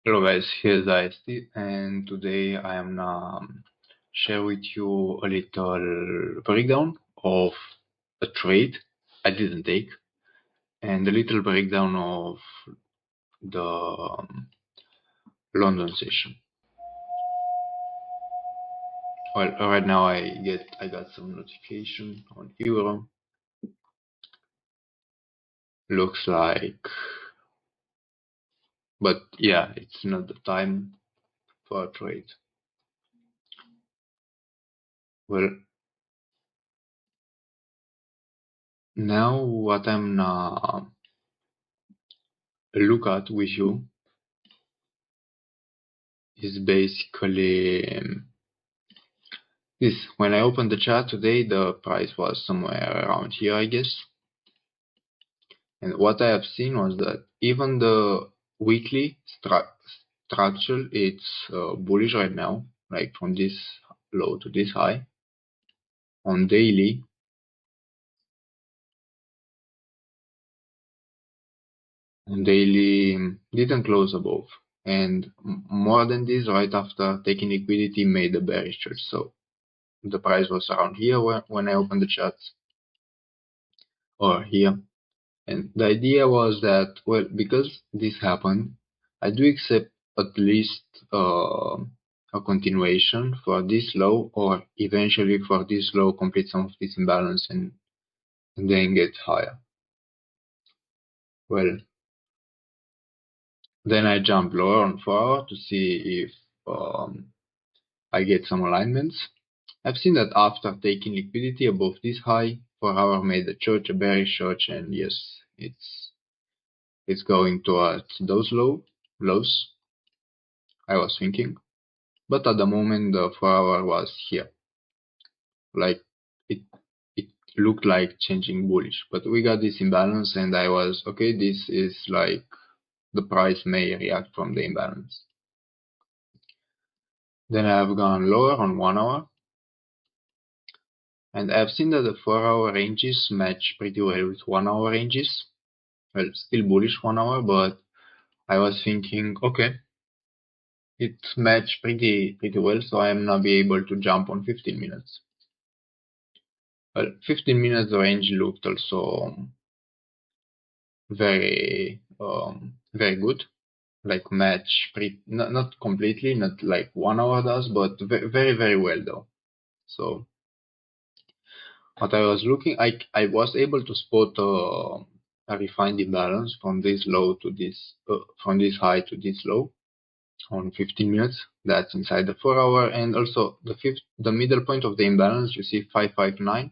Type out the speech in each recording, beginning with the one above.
Hello guys, here's IST, and today I am gonna share with you a little breakdown of a trade I didn't take and a little breakdown of the London session. Well, right now I got some notification on Euro. Looks like, but yeah, it's not the time for a trade. Well, now what I'm gonna look at with you is basically this. When I opened the chart today, the price was somewhere around here, I guess. And what I have seen was that even the weekly structure, it's bullish right now, like from this low to this high. On daily, didn't close above. And more than this, right after taking liquidity, made a bearish trade. So the price was around here when I opened the chart, or here. And the idea was that, well, because this happened, I do accept at least a continuation for this low, or eventually for this low, complete some of this imbalance and then get higher. Well, then I jump lower on 4 to see if I get some alignments. I've seen that after taking liquidity above this high, 4 hour made a church, a bearish church, and yes, it's going towards those lows, I was thinking. But at the moment, the 4 hour was here. Like it looked like changing bullish. But we got this imbalance, and I was okay. This is like the price may react from the imbalance. Then I have gone lower on 1 hour, and I've seen that the 4 hour ranges match pretty well with 1 hour ranges. Well, still bullish 1 hour, but I was thinking, okay, it matched pretty well, so I am not be able to jump on 15 minutes. Well, 15 minutes range looked also very good, like match not completely, not like 1 hour does, but very well though. So what I was looking, I was able to spot a refined imbalance from this low to this from this high to this low on 15 minutes. That's inside the 4 hour, and also the middle point of the imbalance, you see 559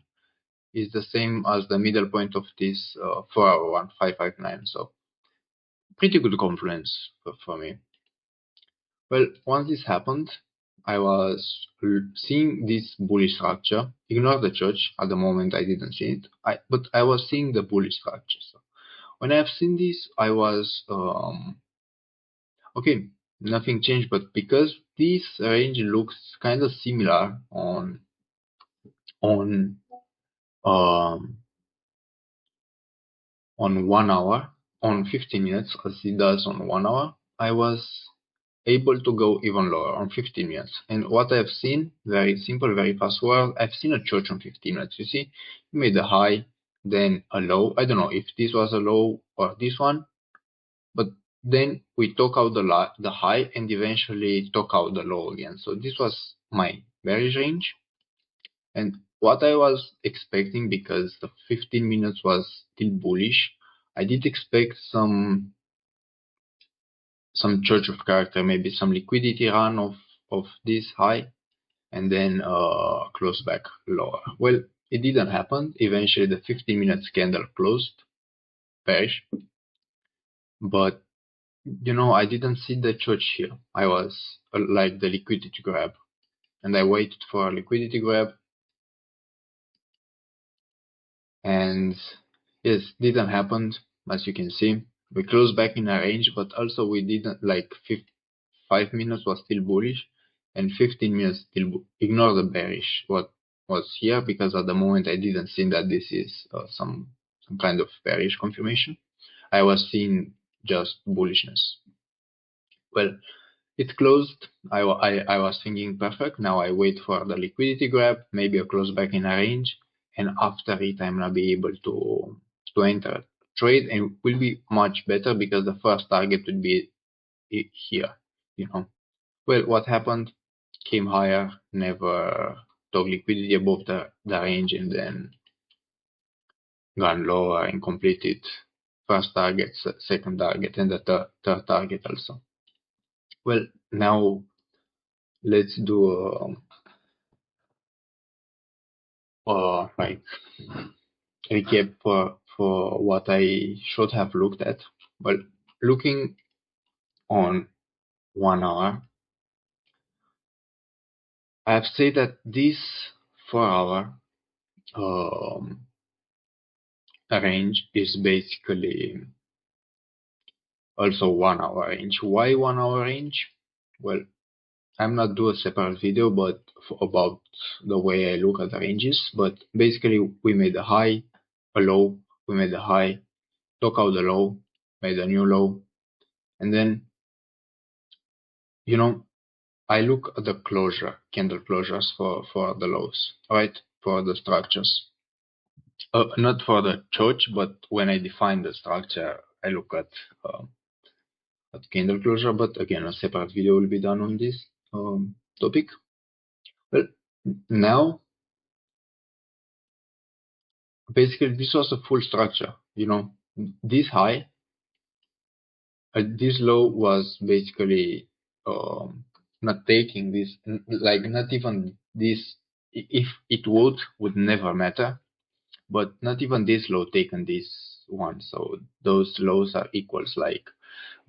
is the same as the middle point of this 4 hour one, 559. So pretty good confluence for me. Well, once this happened, I was seeing this bullish structure. Ignore the church at the moment; I didn't see it. But I was seeing the bullish structure. So when I have seen this, I was okay. Nothing changed, but because this range looks kind of similar on um, on 1 hour, on 15 minutes, as it does on 1 hour, I was able to go even lower on 15 minutes. And what I've seen, very simple, very fast word, I've seen a church on 15 minutes. You see, you made a high, then a low. I don't know if this was a low or this one, but then we took out the high and eventually took out the low again. So this was my bearish range. And what I was expecting, because the 15 minutes was still bullish, I did expect some church of character, maybe some liquidity run of this high, and then close back lower. Well, it didn't happen. Eventually, the 15 minutes candle closed bearish, but I didn't see the church here. I was like the liquidity grab, and I waited for a liquidity grab, and yes, didn't happen. As you can see, we closed back in a range, but also we didn't, like 5 minutes was still bullish, and 15 minutes still ignore the bearish what was here, because at the moment I didn't see that this is some kind of bearish confirmation. I was seeing just bullishness. Well, it closed. I was thinking perfect. Now I wait for the liquidity grab, maybe a close back in a range, and after it I'm gonna be able to enter trade, and it will be much better because the first target would be here. You know. Well, what happened? Came higher, never took liquidity above the range, and then gone lower and completed first target, second target, and the third target also. Well, now let's do like recap for what I should have looked at. Well, looking on 1 hour, I have said that this 4 hour range is basically also 1 hour range. Why 1 hour range? Well, I'm not do a separate video, but about the way I look at the ranges. But basically, we made a high, a low, we made a high, took out the low, made a new low, and then I look at the candle closures for the lows, right? For the structures, not for the church, but when I define the structure, I look at candle closure. But again, a separate video will be done on this topic. Well, now basically this was a full structure. This high, this low was basically not taking this, like not even this. If it would never matter, but not even this low taken this one. So those lows are equals like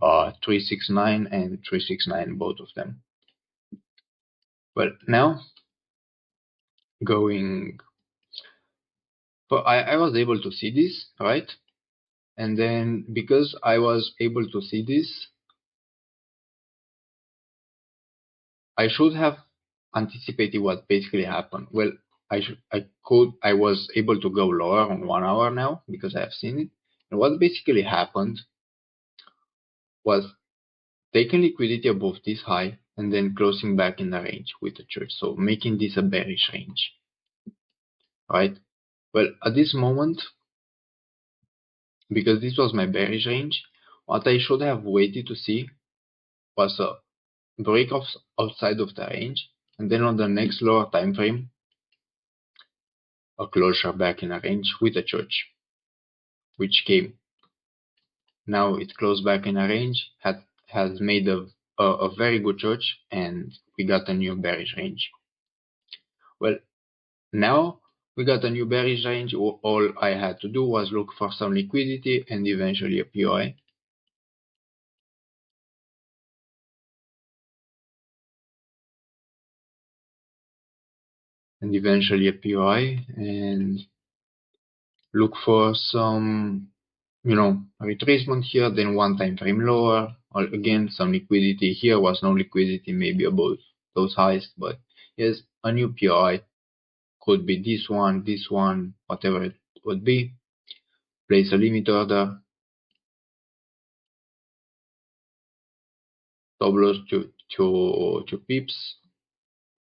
369 and 369, both of them. Well, now going, but I was able to see this, right? And then because I was able to see this, I should have anticipated what basically happened. Well, I was able to go lower on 1 hour now because I have seen it. And what basically happened was taking liquidity above this high and then closing back in the range with the trade. So making this a bearish range, right? Well, at this moment, because this was my bearish range, what I should have waited to see was a break off outside of the range, and then on the next lower time frame, a closure back in a range with a church, which came. Now it closed back in a range, has made a very good church, and we got a new bearish range. Well, now we got a new bearish range. All I had to do was look for some liquidity and eventually a POI. And eventually a POI and look for some, retracement here, then one time frame lower, or again, some liquidity here was no liquidity, maybe above those highs, but yes, a new POI could be this one, whatever it would be. Place a limit order, stop loss to pips.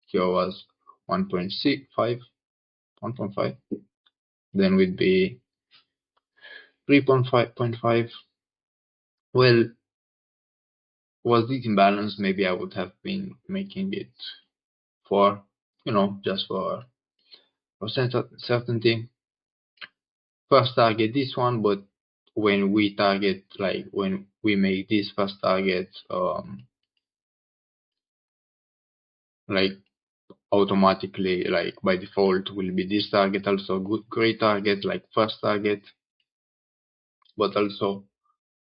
Here was 1.65, 1.5. Then would be 3.5. Well, was this imbalance? Maybe I would have been making it for, just for certainty. First target this one, but when we target, like when we make this first target, like automatically, like by default, will be this target also great target, like first target. But also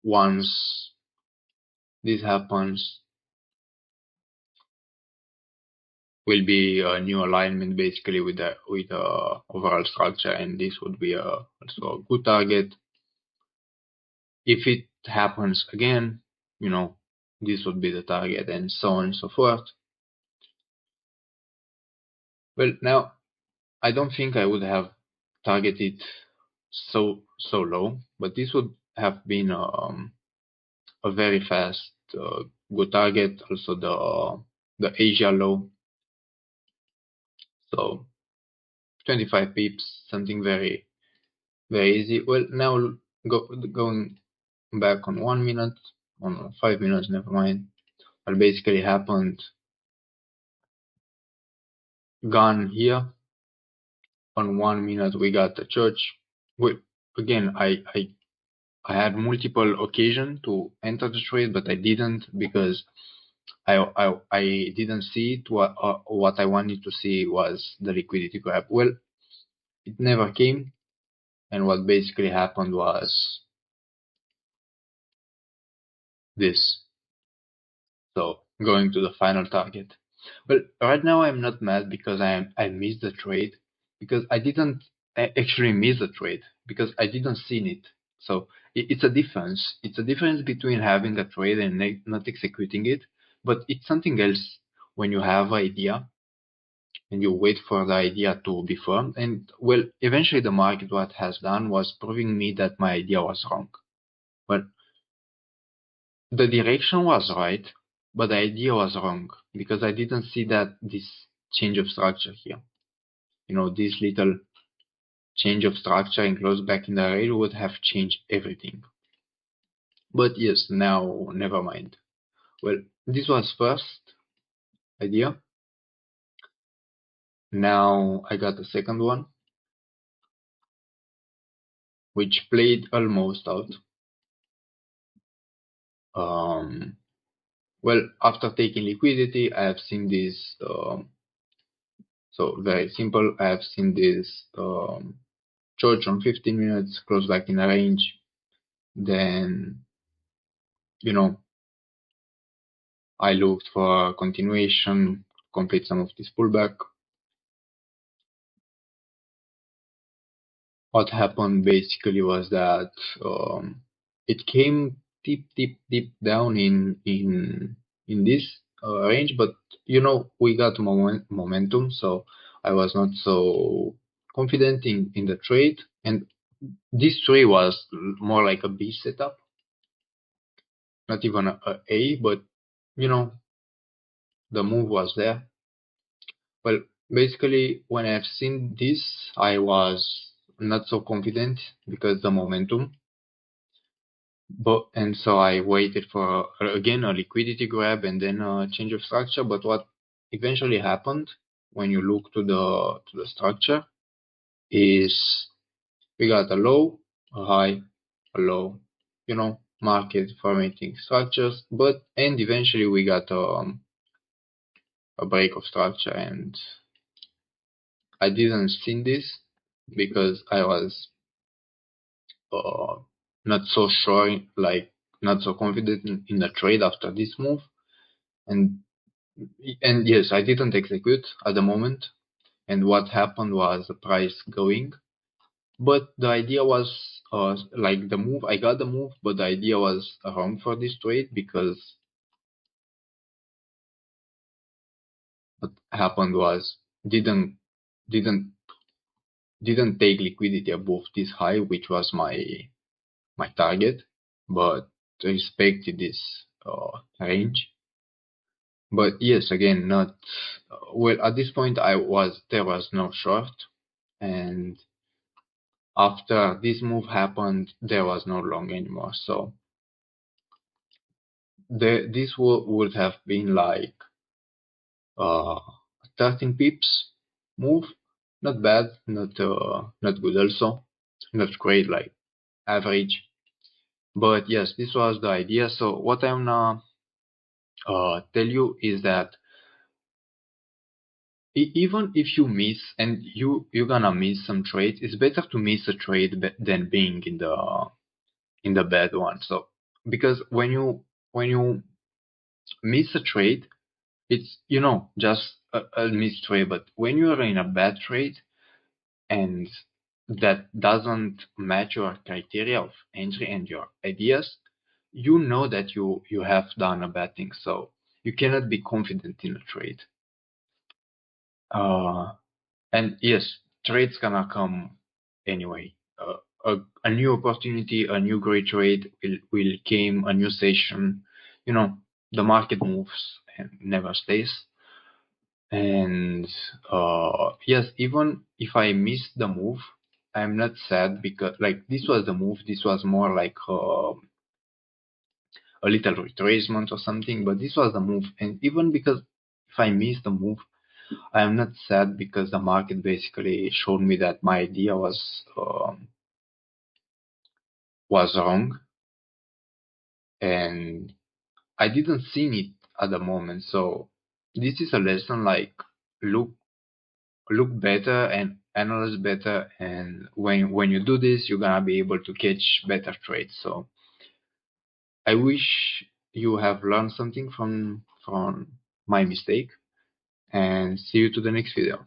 once this happens, will be a new alignment basically with the overall structure, and this would be also a good target. If it happens again, this would be the target, and so on and so forth. Well, now I don't think I would have targeted so low, but this would have been a very fast good target. Also the Asia low. So 25 pips, something very very easy. Well, now going back on 1 minute, on 5 minutes, never mind. What basically happened, gone here. On 1 minute, we got the church. Well, again, I had multiple occasions to enter the trade, but I didn't because I didn't see it. What I wanted to see was the liquidity grab. Well, it never came, and what basically happened was this. So going to the final target. Well, right now I'm not mad because I missed the trade because I didn't actually miss the trade because I didn't see it. So it's a difference. It's a difference between having a trade and not executing it, but it's something else when you have an idea and you wait for the idea to be formed. And well, eventually the market what has done was proving me that my idea was wrong. Well, the direction was right, but the idea was wrong because I didn't see that this change of structure here. You know, this little change of structure and close back in the rail would have changed everything. But yes, now never mind. Well, this was first idea. Now I got the second one, which played almost out. Um, well, after taking liquidity, I have seen this. So very simple. I have seen this church on 15 minutes, close back in a range. Then, you know, I looked for a continuation, complete some of this pullback. What happened basically was that it came deep down in this range, but you know we got momentum, so I was not so confident in the trade, and this trade was more like a B setup, not even a, but you know the move was there. Well, basically, when I've seen this, I was not so confident because the momentum. But and so I waited for again a liquidity grab and then a change of structure. But what eventually happened when you look to the structure is we got a low, a high, a low. You know, market formatting structures, but and eventually we got a break of structure, and I didn't see this because I was uh, not so sure, like not so confident in the trade after this move, and yes, I didn't execute at the moment. And what happened was the price going, but the idea was like the move. I got the move, but the idea was wrong for this trade because what happened was didn't didn't didn't take liquidity above this high, which was my target, but respected this range. But yes, again, not well. At this point, there was no short, and after this move happened, there was no long anymore. So this would have been like uh 13 pips move. Not bad, not good also, not great, like average. But yes, this was the idea. So what I'm gonna tell you is that even if you miss and you're gonna miss some trades, it's better to miss a trade than being in the bad one. So because when you miss a trade, it's just a missed trade. But when you are in a bad trade and that doesn't match your criteria of entry and your ideas, you know that you have done a bad thing. So you cannot be confident in a trade. Uh, And yes, trades gonna come anyway. A new opportunity, a new great trade will came, a new session. You know, the market moves and never stays. And yes, even if I miss the move, I'm not sad because like this was the move. This was more like a little retracement or something, but this was the move. And even because if I miss the move, I am not sad because the market basically showed me that my idea was wrong, and I didn't see it at the moment. So this is a lesson like look better and analyze better, and when you do this, you're gonna be able to catch better trades. So I wish you have learned something from my mistake, and see you to the next video.